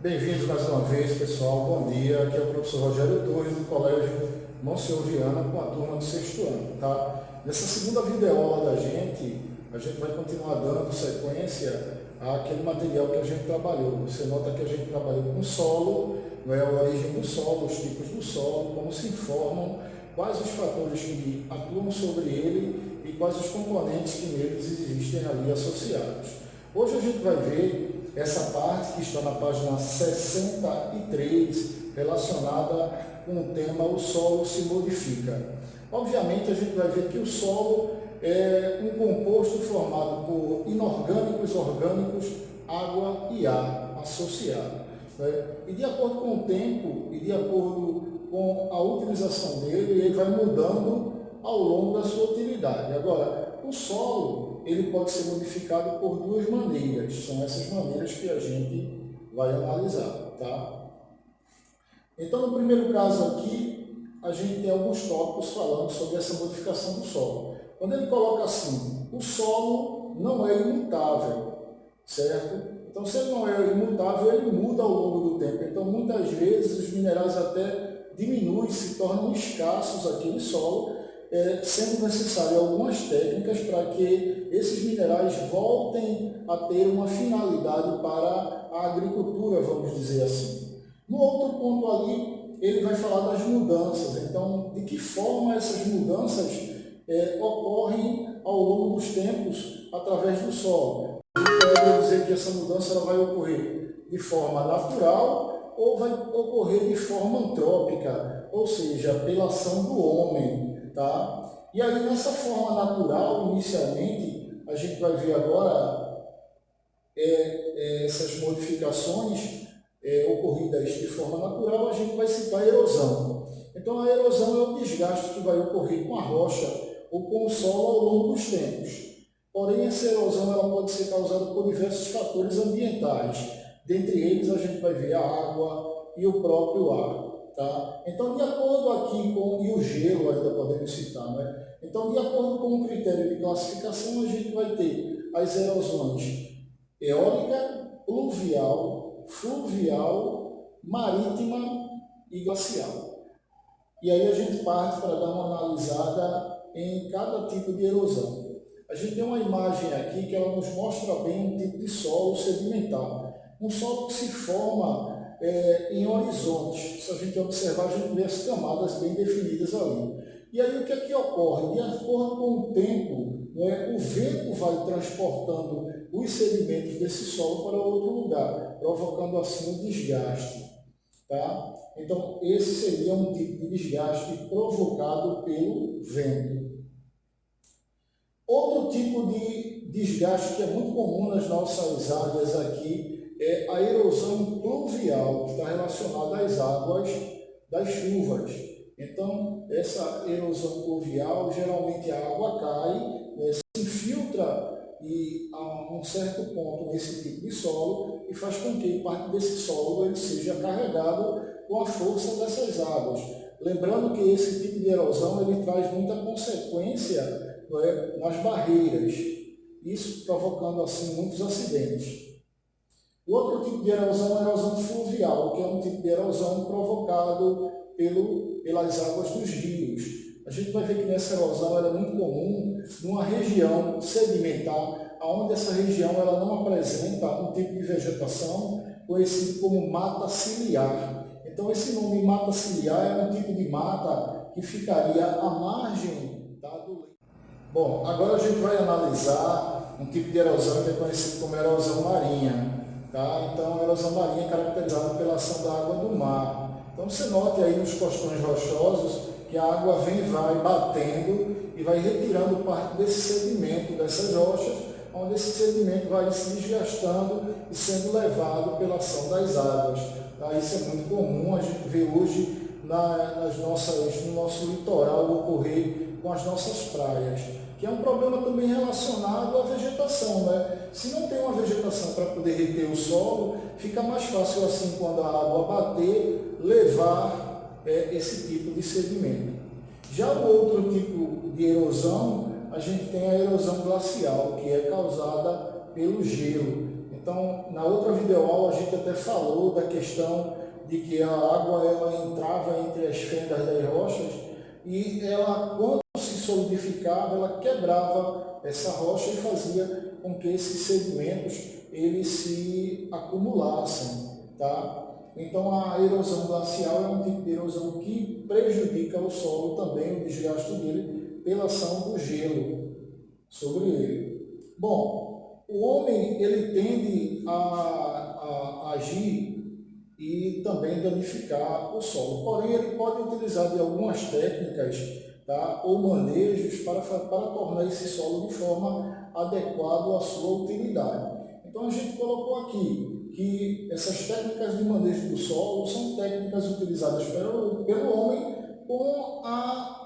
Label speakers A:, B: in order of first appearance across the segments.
A: Bem-vindos mais uma vez, pessoal. Bom dia. Aqui é o professor Rogério Torres, do Colégio Monsenhor Viana, com a turma do sexto ano, tá? Nessa segunda videoaula da gente, a gente vai continuar dando sequência àquele material que a gente trabalhou. Você nota que a gente trabalhou com o solo, a origem do solo, os tipos do solo, como se formam, quais os fatores que atuam sobre ele e quais os componentes que neles existem ali associados. Hoje a gente vai ver essa parte que está na página 63, relacionada com o tema O Solo se Modifica. Obviamente, a gente vai ver que o solo é um composto formado por inorgânicos, orgânicos, água e ar associado, né? E de acordo com o tempo e de acordo com a utilização dele, ele vai mudando ao longo da sua utilidade. Agora, o solo ele pode ser modificado por duas maneiras, são essas maneiras que a gente vai analisar, tá? Então, no primeiro caso aqui, a gente tem alguns tópicos falando sobre essa modificação do solo. Quando ele coloca assim, o solo não é imutável, certo? Então, se ele não é imutável, ele muda ao longo do tempo. Então, muitas vezes, os minerais até diminuem, se tornam escassos aqui no solo, sendo necessário algumas técnicas para que esses minerais voltem a ter uma finalidade para a agricultura, vamos dizer assim. No outro ponto ali, ele vai falar das mudanças. Então, de que forma essas mudanças ocorrem ao longo dos tempos através do solo. Quer dizer que essa mudança ela vai ocorrer de forma natural ou vai ocorrer de forma antrópica, ou seja, pela ação do homem. Tá? E aí, nessa forma natural, inicialmente, a gente vai ver agora essas modificações ocorridas de forma natural, a gente vai citar a erosão. Então, a erosão é o desgaste que vai ocorrer com a rocha ou com o solo ao longo dos tempos. Porém, essa erosão ela pode ser causada por diversos fatores ambientais. Dentre eles, a gente vai ver a água e o próprio ar. Tá? Então, de acordo aqui com, e o gelo ainda podemos citar, né? Então, de acordo com o critério de classificação, a gente vai ter as erosões eólica, pluvial, fluvial, marítima e glacial. E aí a gente parte para dar uma analisada em cada tipo de erosão. A gente tem uma imagem aqui que ela nos mostra bem um tipo de solo sedimentar. Um solo que se forma em horizontes. Se a gente observar, a gente vê as camadas bem definidas ali. E aí o que é que ocorre? De acordo com o tempo, o vento vai transportando os sedimentos desse solo para outro lugar, provocando assim um desgaste. Tá? Então, esse seria um tipo de desgaste provocado pelo vento. Outro tipo de desgaste que é muito comum nas nossas áreas aqui é a erosão pluvial, que está relacionada às águas das chuvas. Então, essa erosão pluvial, geralmente a água cai, se infiltra e a um certo ponto nesse tipo de solo e faz com que parte desse solo ele seja carregado com a força dessas águas. Lembrando que esse tipo de erosão ele traz muita consequência nas barreiras, isso provocando assim muitos acidentes. O outro tipo de erosão é a erosão fluvial, que é um tipo de erosão provocado pelas águas dos rios. A gente vai ver que nessa erosão ela é muito comum numa região sedimentar, onde essa região ela não apresenta um tipo de vegetação conhecido como mata ciliar. Então, esse nome mata ciliar é um tipo de mata que ficaria à margem do leito. Bom, agora a gente vai analisar um tipo de erosão que é conhecido como erosão marinha. Tá? Então, a erosão marinha é caracterizada pela ação da água do mar. Então, você note aí nos costões rochosos que a água vem e vai batendo e vai retirando parte desse sedimento dessas rochas, onde esse sedimento vai se desgastando e sendo levado pela ação das águas. Tá? Isso é muito comum, a gente vê hoje no nosso litoral ocorrer com as nossas praias, que é um problema também relacionado à vegetação, né? Se não tem uma vegetação para poder reter o solo, fica mais fácil assim, quando a água bater, levar esse tipo de sedimento. Já o outro tipo de erosão, a gente tem a erosão glacial, que é causada pelo gelo. Então, na outra videoaula a gente até falou da questão de que a água ela entrava entre as fendas das rochas e ela, quando se solidificava, ela quebrava essa rocha e fazia com que esses sedimentos eles se acumulassem, tá? Então a erosão glacial é um tipo de erosão que prejudica o solo também, o desgaste dele pela ação do gelo sobre ele. Bom, o homem ele tende a agir e também danificar o solo. Porém, ele pode utilizar de algumas técnicas, tá, ou manejos para tornar esse solo de forma adequada à sua utilidade. Então, a gente colocou aqui que essas técnicas de manejo do solo são técnicas utilizadas pelo homem com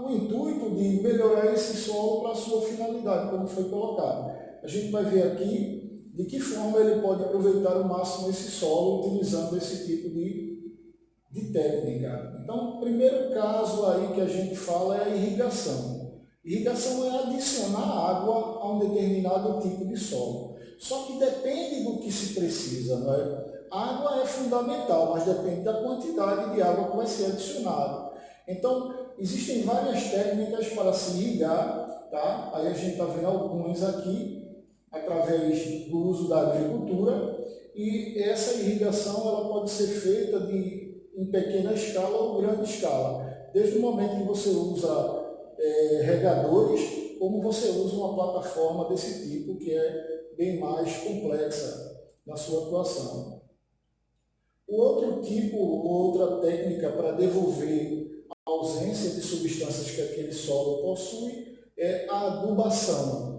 A: o intuito de melhorar esse solo para a sua finalidade, como foi colocado. A gente vai ver aqui de que forma ele pode aproveitar ao máximo esse solo utilizando esse tipo de técnica. Então, o primeiro caso aí que a gente fala é a irrigação. Irrigação é adicionar água a um determinado tipo de solo. Só que depende do que se precisa, não é? A água é fundamental, mas depende da quantidade de água que vai ser adicionada. Então, existem várias técnicas para se irrigar, tá? Aí a gente está vendo algumas aqui, através do uso da agricultura, e essa irrigação ela pode ser feita em pequena escala ou grande escala, desde o momento que você usa regadores, como você usa uma plataforma desse tipo, que é bem mais complexa na sua atuação. O outro tipo, outra técnica para devolver a ausência de substâncias que aquele solo possui é a adubação.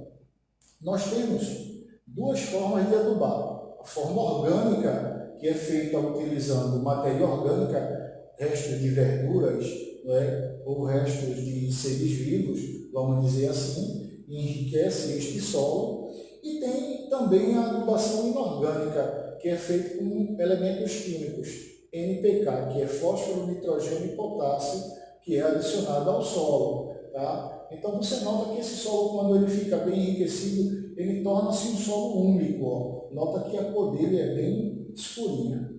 A: Nós temos duas formas de adubar. A forma orgânica, que é feita utilizando matéria orgânica, restos de verduras, né, ou restos de seres vivos, vamos dizer assim, e enriquece este solo. E tem também a adubação inorgânica, que é feita com elementos químicos, NPK, que é fósforo, nitrogênio e potássio, que é adicionado ao solo. Tá? Então você nota que esse solo, quando ele fica bem enriquecido, ele torna-se um solo úmico. Ó. Nota que a cor dele é bem escurinha.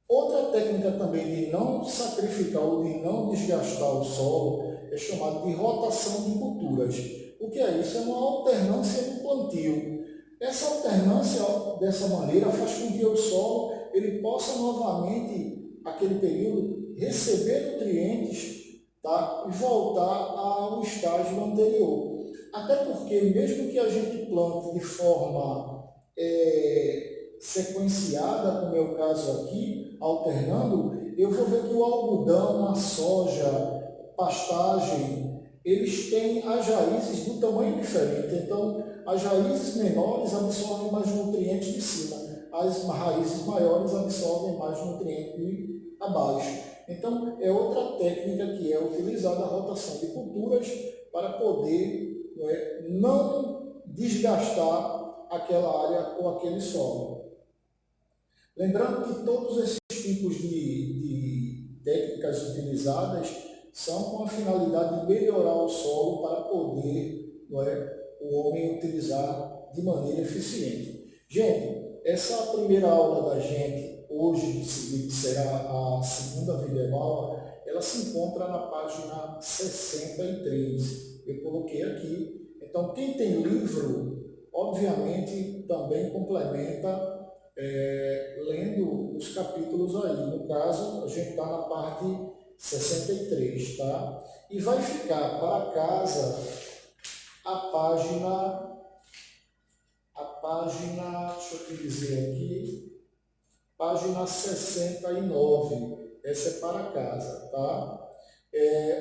A: Outra técnica também de não sacrificar ou de não desgastar o solo é chamada de rotação de culturas. O que é isso? É uma alternância no plantio. Essa alternância, dessa maneira, faz com que o solo ele possa novamente, aquele período, receber nutrientes, tá? E voltar ao estágio anterior. Até porque, mesmo que a gente plante de forma sequenciada, como é o caso aqui, alternando, eu vou ver que o algodão, a soja, pastagem, eles têm as raízes do tamanho diferente. Então, as raízes menores absorvem mais nutrientes de cima, as raízes maiores absorvem mais nutrientes de abaixo. Então, é outra técnica que é utilizada, a rotação de culturas, para poder não desgastar aquela área ou aquele solo. Lembrando que todos esses tipos de técnicas utilizadas são com a finalidade de melhorar o solo para poder o homem utilizar de maneira eficiente. Gente, essa primeira aula da gente, hoje, que será a segunda videoaula, ela se encontra na página 63. Eu coloquei aqui. Então, quem tem livro, obviamente, também complementa lendo os capítulos aí. No caso, a gente está na parte 63, tá? E vai ficar para casa a página, deixa eu te dizer aqui, página 69. Essa é para casa, tá?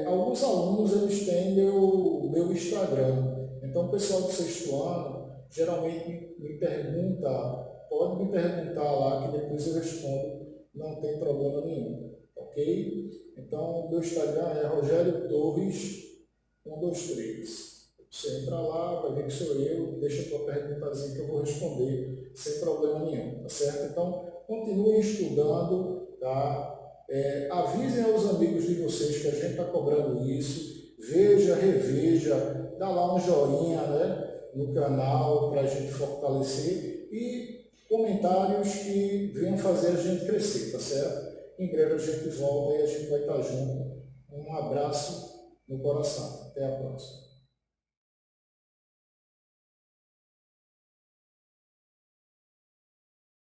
A: Alguns alunos, eles têm meu Instagram. Então, o pessoal do sexto ano, geralmente me pergunta, pode me perguntar lá, que depois eu respondo, não tem problema nenhum, ok? Então, o meu Instagram é Rogério Torres 123. Você entra lá, vai ver que sou eu, deixa a tua perguntazinha que eu vou responder sem problema nenhum, tá certo? Então, continuem estudando, tá? Avisem aos amigos de vocês que a gente está cobrando isso, veja, reveja, dá lá um joinha, né, no canal para a gente fortalecer e comentários que venham fazer a gente crescer, tá certo? Em breve a gente volta e a gente vai estar junto. Um abraço no coração. Até a próxima.